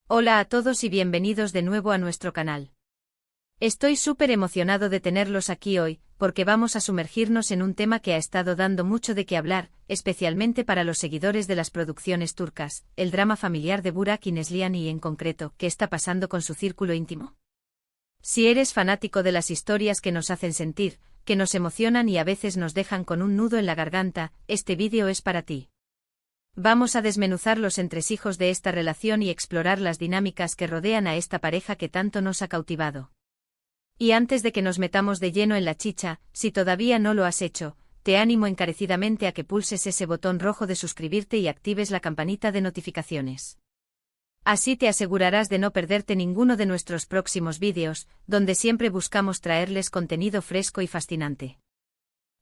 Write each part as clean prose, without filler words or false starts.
Hola a todos y bienvenidos de nuevo a nuestro canal. Estoy súper emocionado de tenerlos aquí hoy, porque vamos a sumergirnos en un tema que ha estado dando mucho de qué hablar, especialmente para los seguidores de las producciones turcas, el drama familiar de Burak y Neslihan y en concreto, qué está pasando con su círculo íntimo. Si eres fanático de las historias que nos hacen sentir, que nos emocionan y a veces nos dejan con un nudo en la garganta, este vídeo es para ti. Vamos a desmenuzar los entresijos de esta relación y explorar las dinámicas que rodean a esta pareja que tanto nos ha cautivado. Y antes de que nos metamos de lleno en la chicha, si todavía no lo has hecho, te animo encarecidamente a que pulses ese botón rojo de suscribirte y actives la campanita de notificaciones. Así te asegurarás de no perderte ninguno de nuestros próximos vídeos, donde siempre buscamos traerles contenido fresco y fascinante.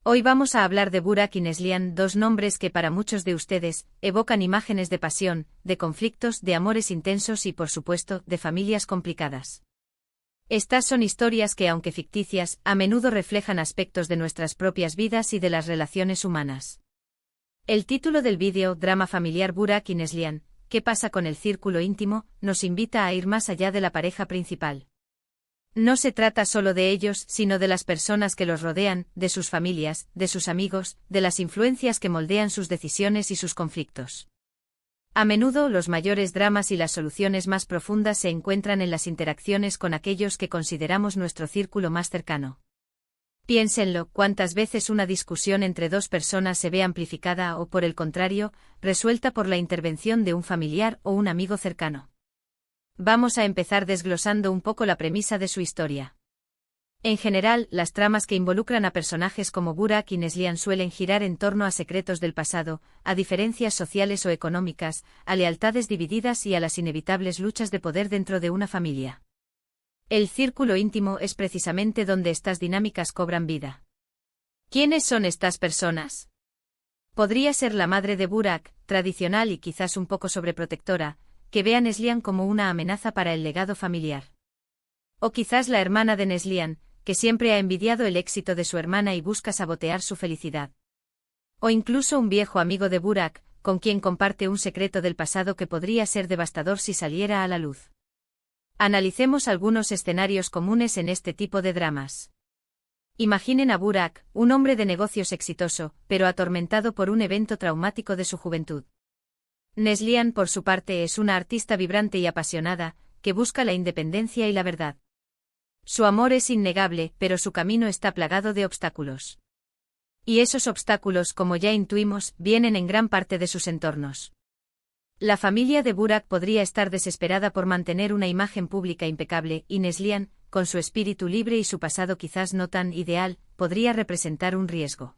Hoy vamos a hablar de Burak y Neslihan, dos nombres que para muchos de ustedes evocan imágenes de pasión, de conflictos, de amores intensos y por supuesto, de familias complicadas. Estas son historias que, aunque ficticias, a menudo reflejan aspectos de nuestras propias vidas y de las relaciones humanas. El título del vídeo, Drama familiar Burak y Neslihan, ¿qué pasa con el círculo íntimo?, nos invita a ir más allá de la pareja principal. No se trata solo de ellos, sino de las personas que los rodean, de sus familias, de sus amigos, de las influencias que moldean sus decisiones y sus conflictos. A menudo los mayores dramas y las soluciones más profundas se encuentran en las interacciones con aquellos que consideramos nuestro círculo más cercano. Piénsenlo, cuántas veces una discusión entre dos personas se ve amplificada o, por el contrario, resuelta por la intervención de un familiar o un amigo cercano. Vamos a empezar desglosando un poco la premisa de su historia. En general, las tramas que involucran a personajes como Burak y Neslihan suelen girar en torno a secretos del pasado, a diferencias sociales o económicas, a lealtades divididas y a las inevitables luchas de poder dentro de una familia. El círculo íntimo es precisamente donde estas dinámicas cobran vida. ¿Quiénes son estas personas? Podría ser la madre de Burak, tradicional y quizás un poco sobreprotectora, que ve a Neslihan como una amenaza para el legado familiar. O quizás la hermana de Neslihan, que siempre ha envidiado el éxito de su hermana y busca sabotear su felicidad. O incluso un viejo amigo de Burak, con quien comparte un secreto del pasado que podría ser devastador si saliera a la luz. Analicemos algunos escenarios comunes en este tipo de dramas. Imaginen a Burak, un hombre de negocios exitoso, pero atormentado por un evento traumático de su juventud. Neslihan, por su parte, es una artista vibrante y apasionada, que busca la independencia y la verdad. Su amor es innegable, pero su camino está plagado de obstáculos. Y esos obstáculos, como ya intuimos, vienen en gran parte de sus entornos. La familia de Burak podría estar desesperada por mantener una imagen pública impecable, y Neslihan, con su espíritu libre y su pasado quizás no tan ideal, podría representar un riesgo.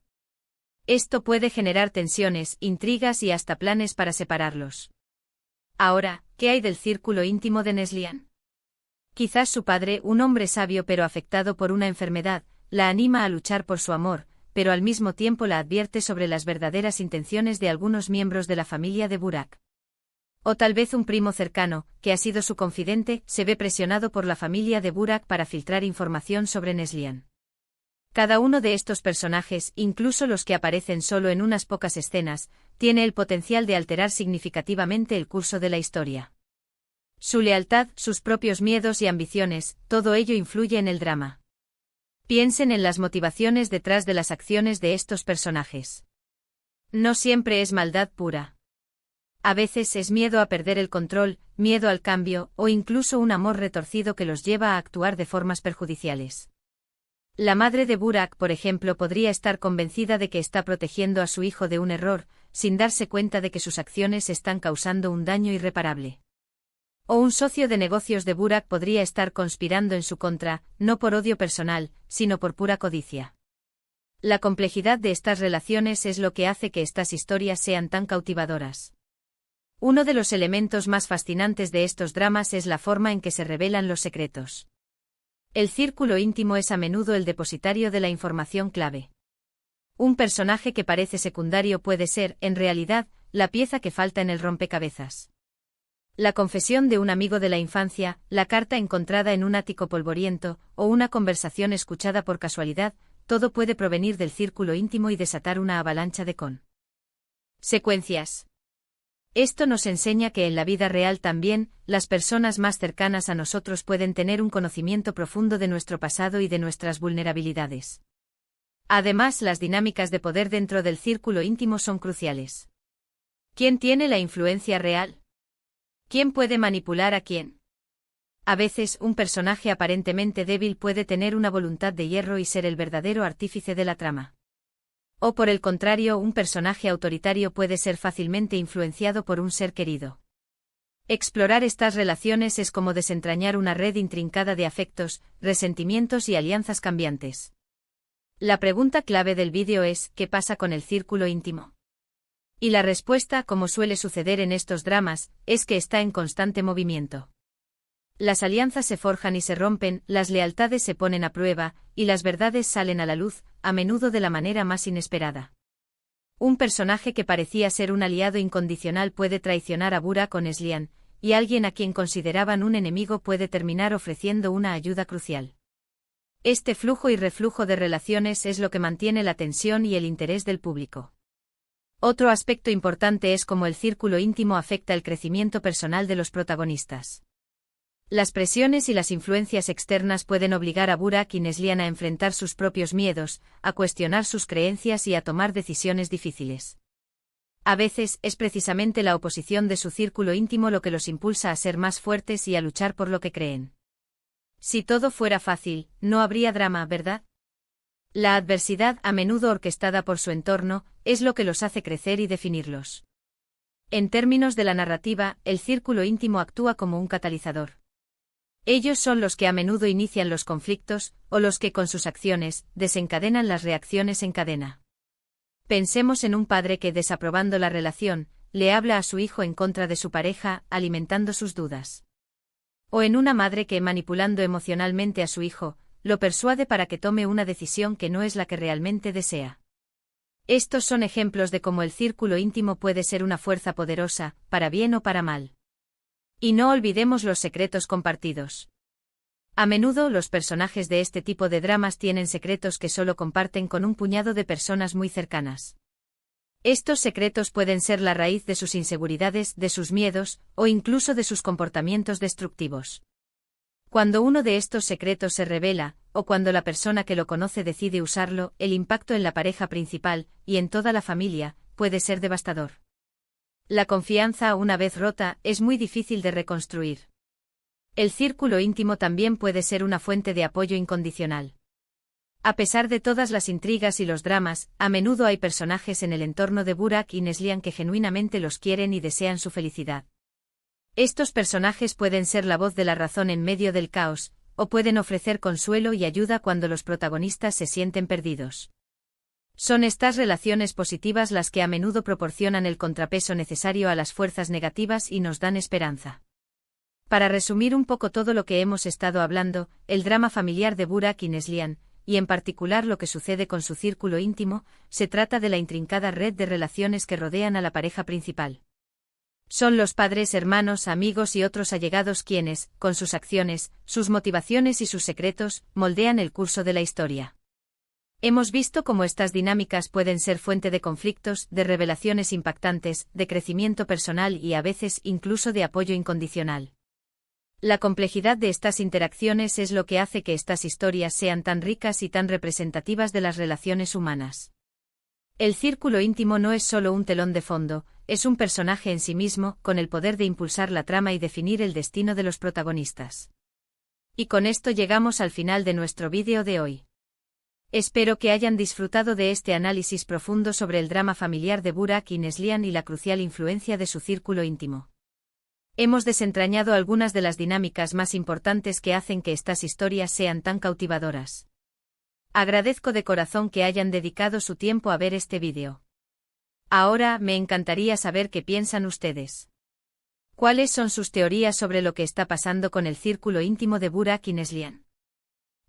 Esto puede generar tensiones, intrigas y hasta planes para separarlos. Ahora, ¿qué hay del círculo íntimo de Neslihan? Quizás su padre, un hombre sabio pero afectado por una enfermedad, la anima a luchar por su amor, pero al mismo tiempo la advierte sobre las verdaderas intenciones de algunos miembros de la familia de Burak. O tal vez un primo cercano, que ha sido su confidente, se ve presionado por la familia de Burak para filtrar información sobre Neslihan. Cada uno de estos personajes, incluso los que aparecen solo en unas pocas escenas, tiene el potencial de alterar significativamente el curso de la historia. Su lealtad, sus propios miedos y ambiciones, todo ello influye en el drama. Piensen en las motivaciones detrás de las acciones de estos personajes. No siempre es maldad pura. A veces es miedo a perder el control, miedo al cambio, o incluso un amor retorcido que los lleva a actuar de formas perjudiciales. La madre de Burak, por ejemplo, podría estar convencida de que está protegiendo a su hijo de un error, sin darse cuenta de que sus acciones están causando un daño irreparable. O un socio de negocios de Burak podría estar conspirando en su contra, no por odio personal, sino por pura codicia. La complejidad de estas relaciones es lo que hace que estas historias sean tan cautivadoras. Uno de los elementos más fascinantes de estos dramas es la forma en que se revelan los secretos. El círculo íntimo es a menudo el depositario de la información clave. Un personaje que parece secundario puede ser, en realidad, la pieza que falta en el rompecabezas. La confesión de un amigo de la infancia, la carta encontrada en un ático polvoriento, o una conversación escuchada por casualidad, todo puede provenir del círculo íntimo y desatar una avalancha de consecuencias. Esto nos enseña que en la vida real también, las personas más cercanas a nosotros pueden tener un conocimiento profundo de nuestro pasado y de nuestras vulnerabilidades. Además, las dinámicas de poder dentro del círculo íntimo son cruciales. ¿Quién tiene la influencia real? ¿Quién puede manipular a quién? A veces, un personaje aparentemente débil puede tener una voluntad de hierro y ser el verdadero artífice de la trama. O por el contrario, un personaje autoritario puede ser fácilmente influenciado por un ser querido. Explorar estas relaciones es como desentrañar una red intrincada de afectos, resentimientos y alianzas cambiantes. La pregunta clave del vídeo es, ¿qué pasa con el círculo íntimo? Y la respuesta, como suele suceder en estos dramas, es que está en constante movimiento. Las alianzas se forjan y se rompen, las lealtades se ponen a prueba, y las verdades salen a la luz, a menudo de la manera más inesperada. Un personaje que parecía ser un aliado incondicional puede traicionar a Burak o Neslihan, y alguien a quien consideraban un enemigo puede terminar ofreciendo una ayuda crucial. Este flujo y reflujo de relaciones es lo que mantiene la tensión y el interés del público. Otro aspecto importante es cómo el círculo íntimo afecta el crecimiento personal de los protagonistas. Las presiones y las influencias externas pueden obligar a Burak y Neslihan a enfrentar sus propios miedos, a cuestionar sus creencias y a tomar decisiones difíciles. A veces, es precisamente la oposición de su círculo íntimo lo que los impulsa a ser más fuertes y a luchar por lo que creen. Si todo fuera fácil, no habría drama, ¿verdad? La adversidad, a menudo orquestada por su entorno, es lo que los hace crecer y definirlos. En términos de la narrativa, el círculo íntimo actúa como un catalizador. Ellos son los que a menudo inician los conflictos, o los que con sus acciones, desencadenan las reacciones en cadena. Pensemos en un padre que, desaprobando la relación, le habla a su hijo en contra de su pareja, alimentando sus dudas. O en una madre que, manipulando emocionalmente a su hijo, lo persuade para que tome una decisión que no es la que realmente desea. Estos son ejemplos de cómo el círculo íntimo puede ser una fuerza poderosa, para bien o para mal. Y no olvidemos los secretos compartidos. A menudo los personajes de este tipo de dramas tienen secretos que solo comparten con un puñado de personas muy cercanas. Estos secretos pueden ser la raíz de sus inseguridades, de sus miedos, o incluso de sus comportamientos destructivos. Cuando uno de estos secretos se revela, o cuando la persona que lo conoce decide usarlo, el impacto en la pareja principal, y en toda la familia, puede ser devastador. La confianza, una vez rota, es muy difícil de reconstruir. El círculo íntimo también puede ser una fuente de apoyo incondicional. A pesar de todas las intrigas y los dramas, a menudo hay personajes en el entorno de Burak y Neslihan que genuinamente los quieren y desean su felicidad. Estos personajes pueden ser la voz de la razón en medio del caos, o pueden ofrecer consuelo y ayuda cuando los protagonistas se sienten perdidos. Son estas relaciones positivas las que a menudo proporcionan el contrapeso necesario a las fuerzas negativas y nos dan esperanza. Para resumir un poco todo lo que hemos estado hablando, el drama familiar de Burak y Neslihan, y en particular lo que sucede con su círculo íntimo, se trata de la intrincada red de relaciones que rodean a la pareja principal. Son los padres, hermanos, amigos y otros allegados quienes, con sus acciones, sus motivaciones y sus secretos, moldean el curso de la historia. Hemos visto cómo estas dinámicas pueden ser fuente de conflictos, de revelaciones impactantes, de crecimiento personal y a veces incluso de apoyo incondicional. La complejidad de estas interacciones es lo que hace que estas historias sean tan ricas y tan representativas de las relaciones humanas. El círculo íntimo no es solo un telón de fondo, es un personaje en sí mismo, con el poder de impulsar la trama y definir el destino de los protagonistas. Y con esto llegamos al final de nuestro vídeo de hoy. Espero que hayan disfrutado de este análisis profundo sobre el drama familiar de Burak y Neslihan y la crucial influencia de su círculo íntimo. Hemos desentrañado algunas de las dinámicas más importantes que hacen que estas historias sean tan cautivadoras. Agradezco de corazón que hayan dedicado su tiempo a ver este vídeo. Ahora, me encantaría saber qué piensan ustedes. ¿Cuáles son sus teorías sobre lo que está pasando con el círculo íntimo de Burak y Neslihan?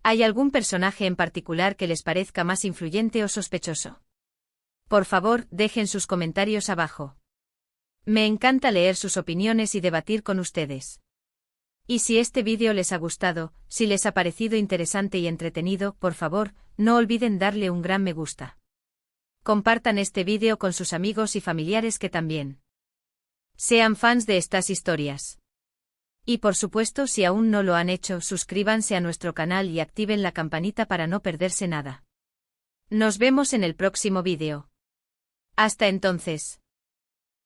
¿Hay algún personaje en particular que les parezca más influyente o sospechoso? Por favor, dejen sus comentarios abajo. Me encanta leer sus opiniones y debatir con ustedes. Y si este vídeo les ha gustado, si les ha parecido interesante y entretenido, por favor, no olviden darle un gran me gusta. Compartan este vídeo con sus amigos y familiares que también Sean fans de estas historias. Y por supuesto, si aún no lo han hecho, suscríbanse a nuestro canal y activen la campanita para no perderse nada. Nos vemos en el próximo vídeo. Hasta entonces.